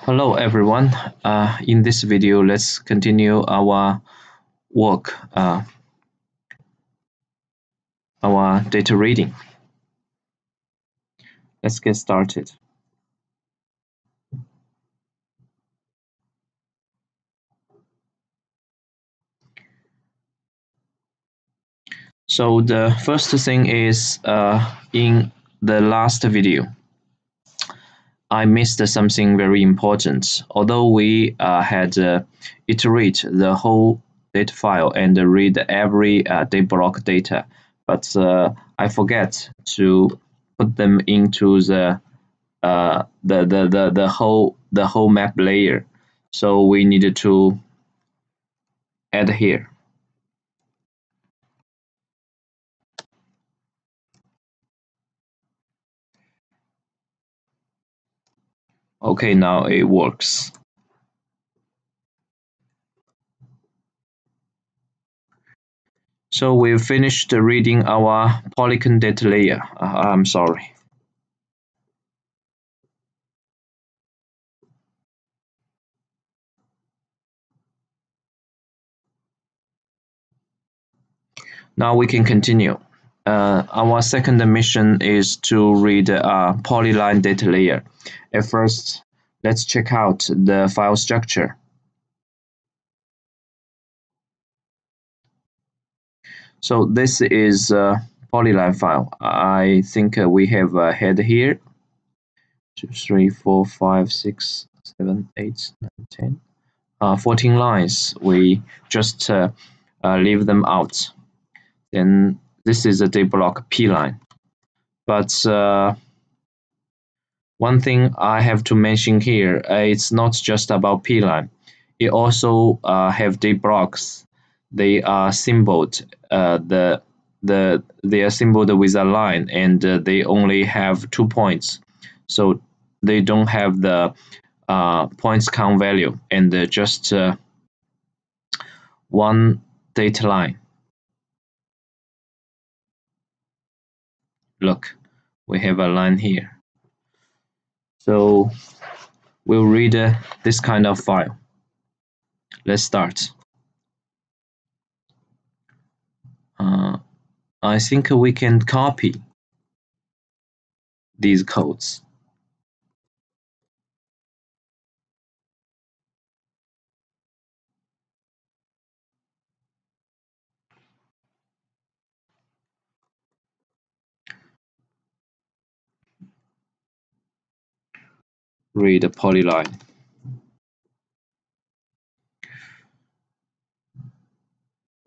Hello everyone. In this video, let's continue our work, our data reading. Let's get started. So the first thing is in the last video, I missed something very important. Although we had iterate the whole data file and read every block data, but I forget to put them into the whole map layer. So we needed to add here. Okay, now it works. So we've finished reading our polygon data layer. I'm sorry. Now we can continue. Our second mission is to read a polyline data layer. At first, let's check out the file structure. So this is a polyline file. I think we have a head here. 2, 3, 4, 5, 6, 7, 8, 9, 10. 14 lines. We just leave them out. Then this is a D block P line. But one thing I have to mention here, it's not just about P line. It also have D blocks. They are symboled. They are symboled with a line, and they only have 2 points. So they don't have the points count value, and just one data line. Look, we have a line here. So we'll read this kind of file. Let's start. I think we can copy these codes. Read the polyline.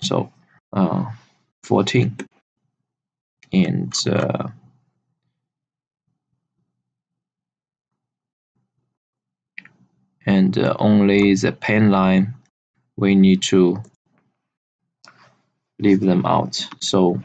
So 14 and only the pen line we need to leave them out. So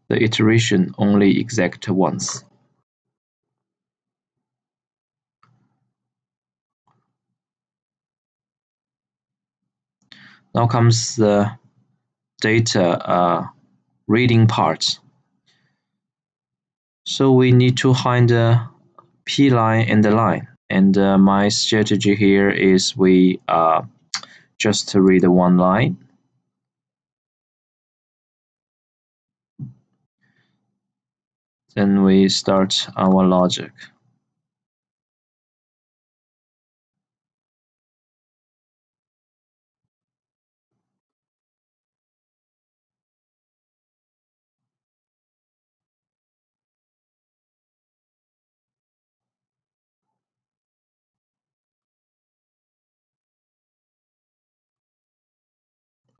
the iteration only exact once. Now comes the data reading part. So we need to find the P line and the line. And my strategy here is we just read one line. Then we start our logic.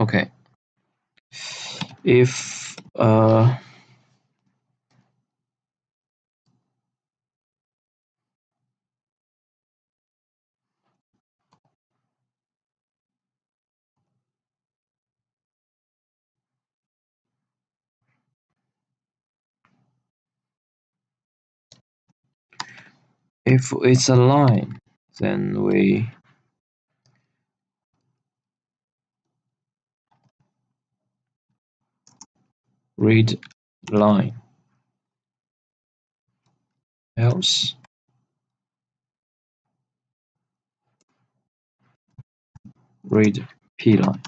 Okay. If it's a line, then we read line. else read p-line.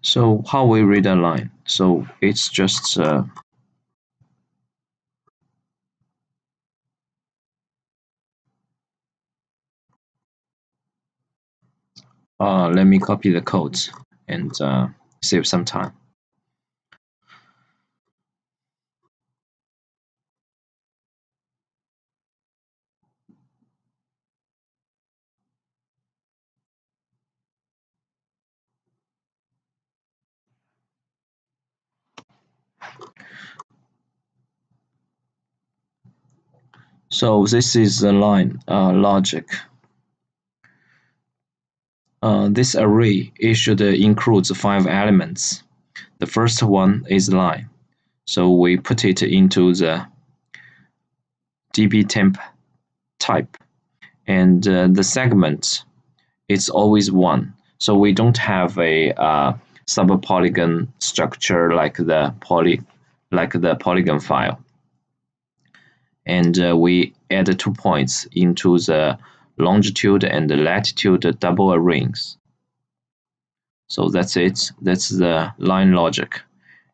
So how we read a line? So it's just let me copy the code and save some time. So this is the line logic. This array should include 5 elements. The first one is line, so we put it into the dbtemp type, and the segment it's always 1. So we don't have a subpolygon structure like the polygon file. And we add 2 points into the longitude and the latitude double arrays. So that's it. That's the line logic.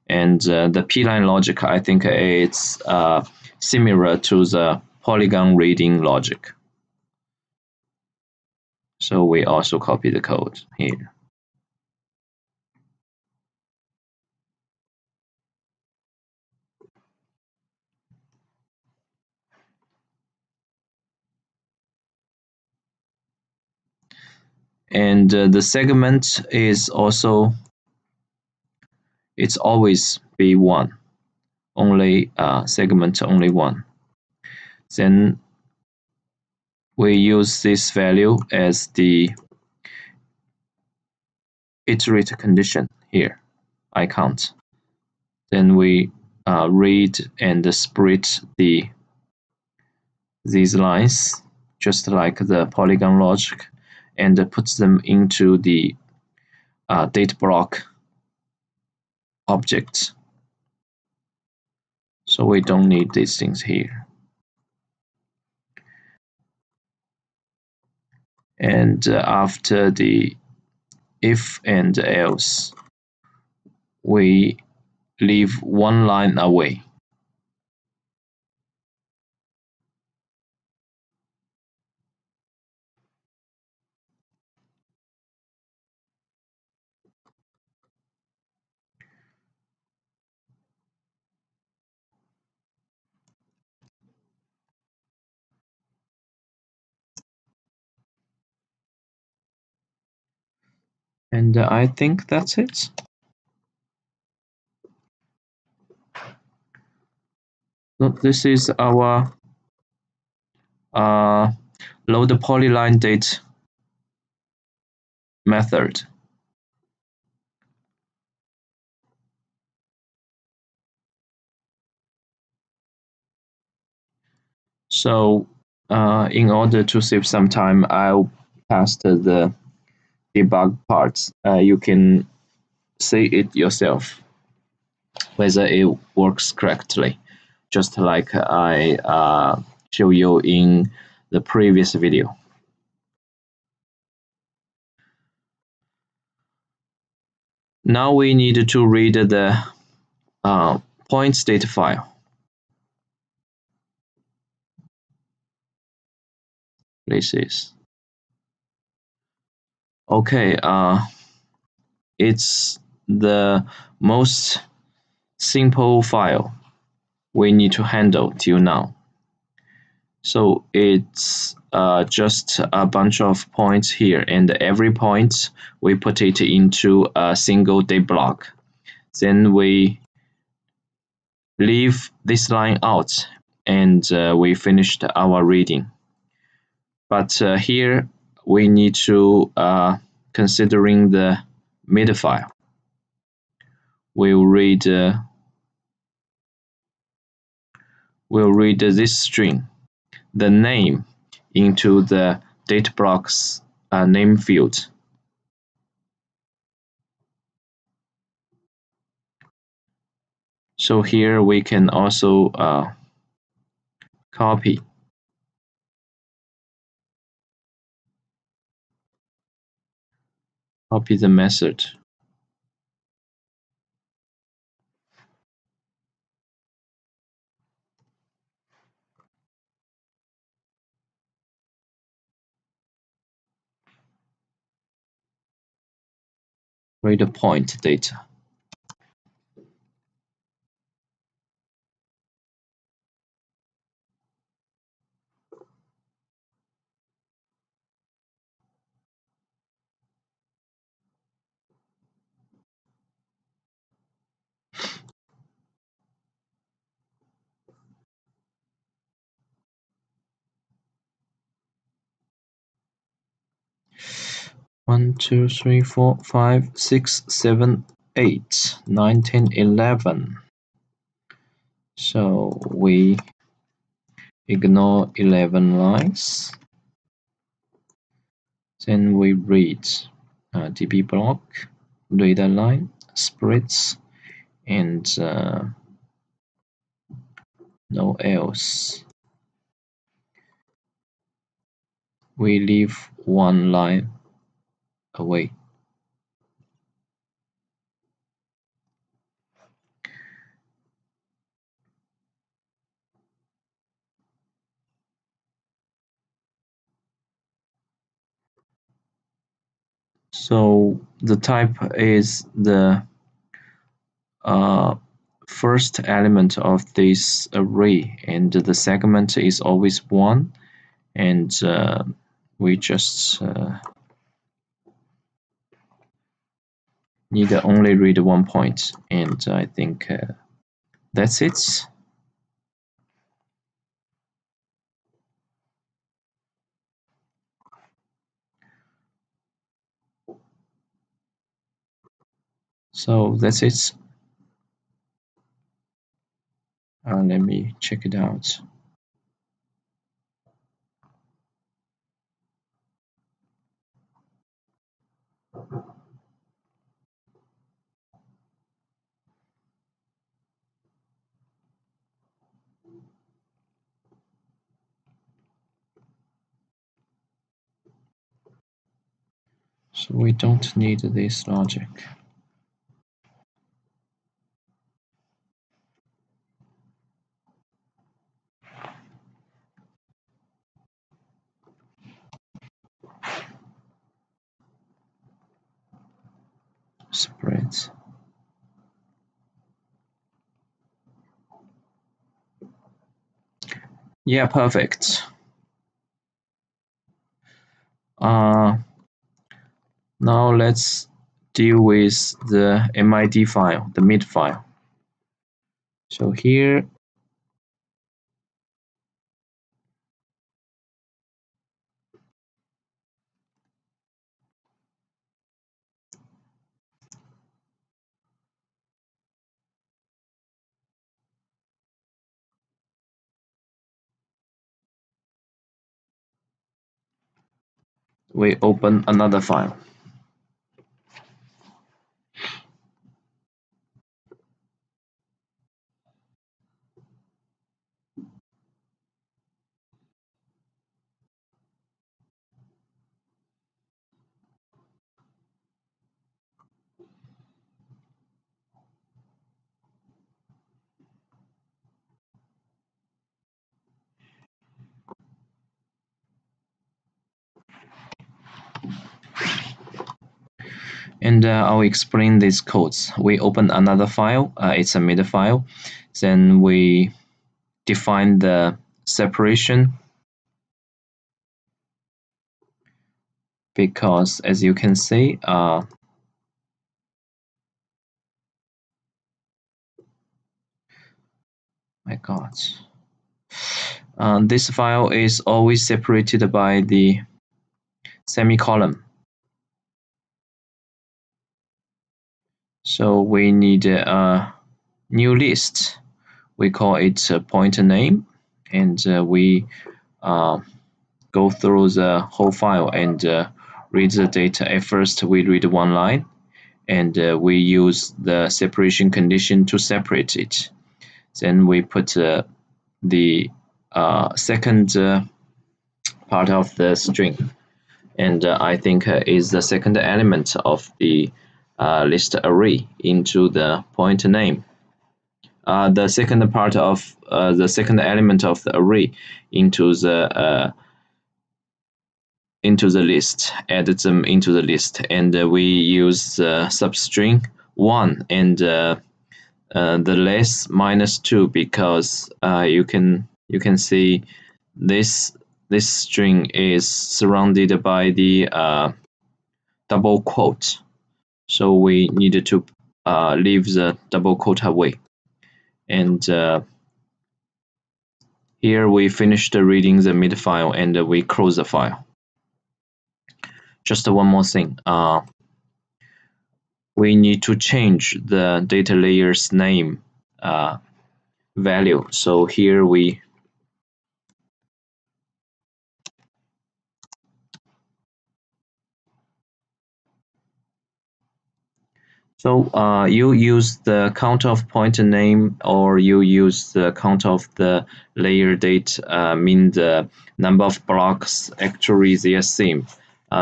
And the p-line logic, I think it's similar to the polygon reading logic. So we also copy the code here. And the segment is also, it's always be 1, only segment only 1. Then we use this value as the iterate condition here, I count. Then we read and split these lines just like the polygon logic and put them into the data block object. So we don't need these things here. And after the if and else, we leave 1 line away. And I think that's it. So this is our load polyline date method. So in order to save some time, I'll pass the debug parts. You can see it yourself whether it works correctly, just like I show you in the previous video. Now we need to read the points data file. This is okay. It's the most simple file we need to handle till now. So it's just a bunch of points here, and every point we put it into a single data block. Then we leave this line out, and we finished our reading. But here we need to considering the mid file. We'll read this string, the name, into the data blocks name field. So here we can also copy the method. Read point data. One, two, three, four, five, 6, 7, 8, 9, 10, 11. So we ignore 11 lines. Then we read db block, data line, splits, and no else. We leave one line away. So the type is the first element of this array, and the segment is always 1, and we just need to only read 1 point, and I think that's it. So that's it. Let me check it out. So we don't need this logic. Spread. Yeah, perfect. Now let's deal with the MID file, the mid file. So here we open another file. And I'll explain these codes. We open another file, it's a mid file. Then we define the separation, because as you can see, my God, this file is always separated by the semicolon. So we need a new list. We call it a pointer name, and we go through the whole file and read the data. At first, we read one line, and we use the separation condition to separate it. Then we put the second part of the string, and I think is the second element of the list array into the pointer name. The second part of the second element of the array into the list, add them into the list, and we use substring 1 and the less -2 because you can see this string is surrounded by the double quote, so we needed to leave the double quote away. And here we finished reading the mid file and we close the file. Just one more thing, we need to change the data layer's name value. So here we you use the count of pointer name, or you use the count of the layer date, mean the number of blocks actually they are same,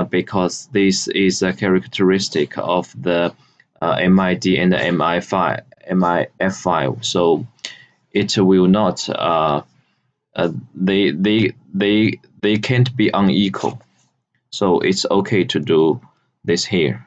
because this is a characteristic of the MID and the MIF file. So it will not they can't be unequal. So it's okay to do this here.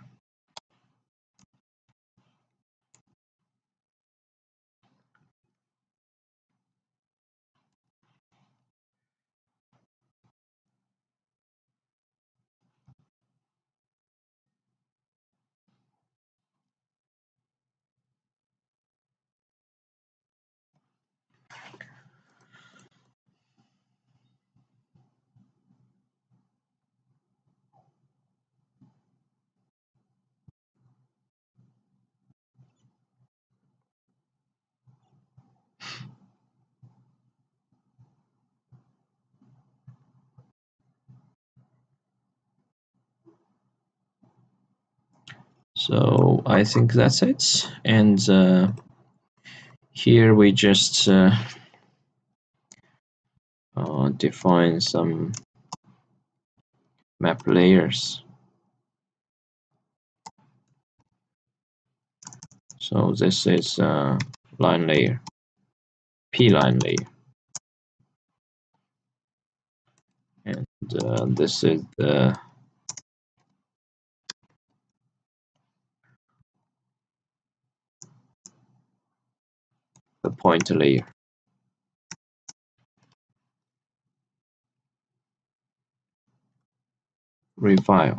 So I think that's it. And here we just define some map layers. So this is line layer, p-line layer, and this is the pointer layer. Refile.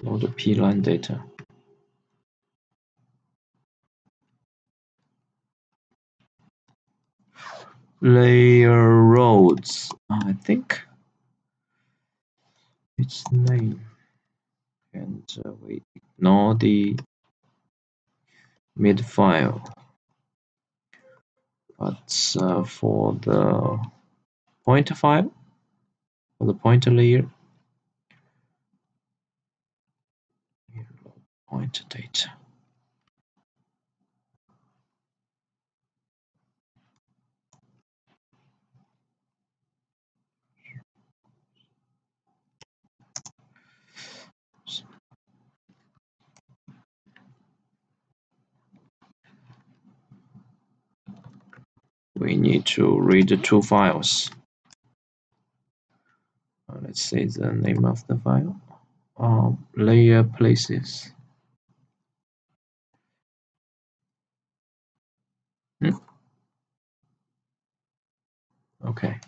All the p-line data. Layer roads. I think its name, and we ignore the mid file. But for the pointer file, for the pointer layer, pointer data. We need to read the two files. Let's say the name of the file. Layer places. Okay.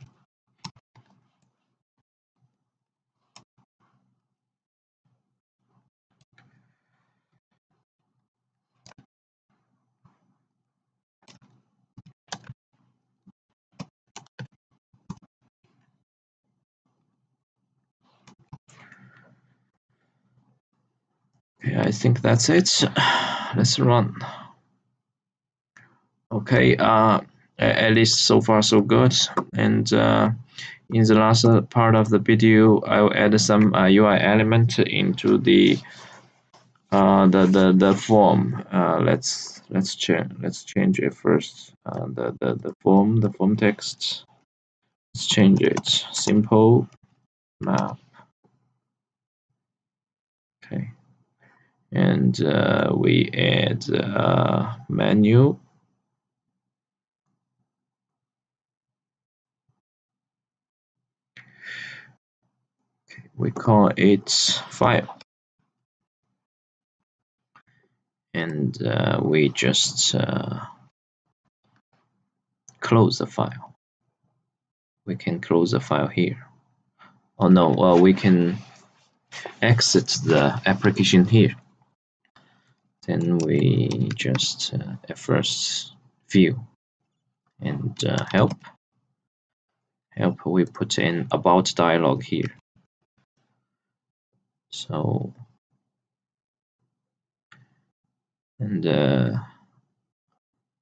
Okay, I think that's it. Let's run. Okay, at least so far so good. And in the last part of the video, I will add some UI element into the form. Let's change it first. The form text. Let's change it. Simple map. Okay, and we add menu. We call it file, and we just close the file. We can close the file here. Oh no, well, we can exit the application here. Then we just at first view and help. We put in about dialog here. So, and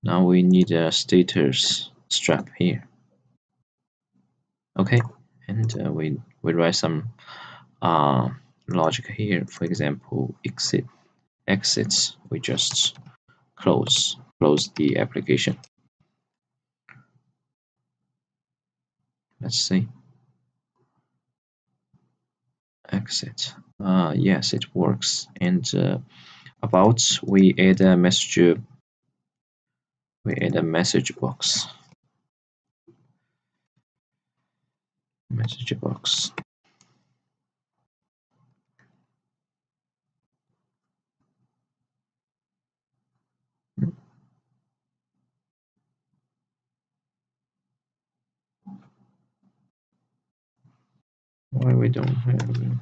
now we need a status strap here. Okay, and we write some logic here. For example, exits. We just close the application. Let's see. Exit. Yes, it works. And about, we add a message. We add a message box. Message box. Why we don't have?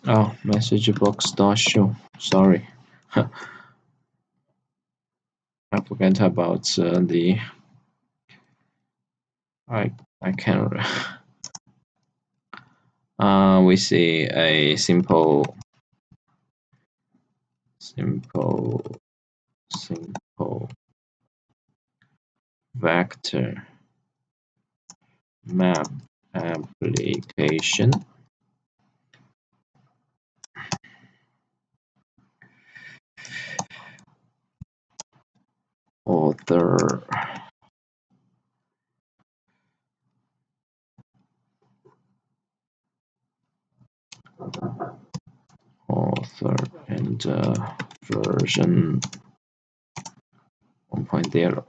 Oh, message box dot show. Sorry, I forgot about the. I can't. We see a simple vector map application. Author and version 1.0.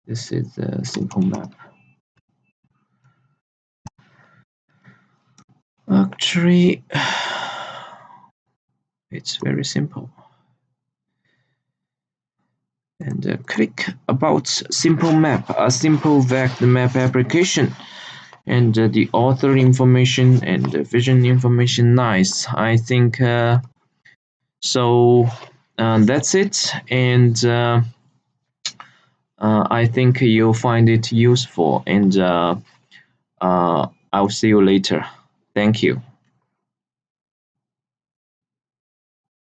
This is a simple map. Actually, it's very simple. And click about simple map, a simple vector map application. And the author information and the vision information. Nice. I think so. That's it. And I think you'll find it useful. And I'll see you later. Thank you.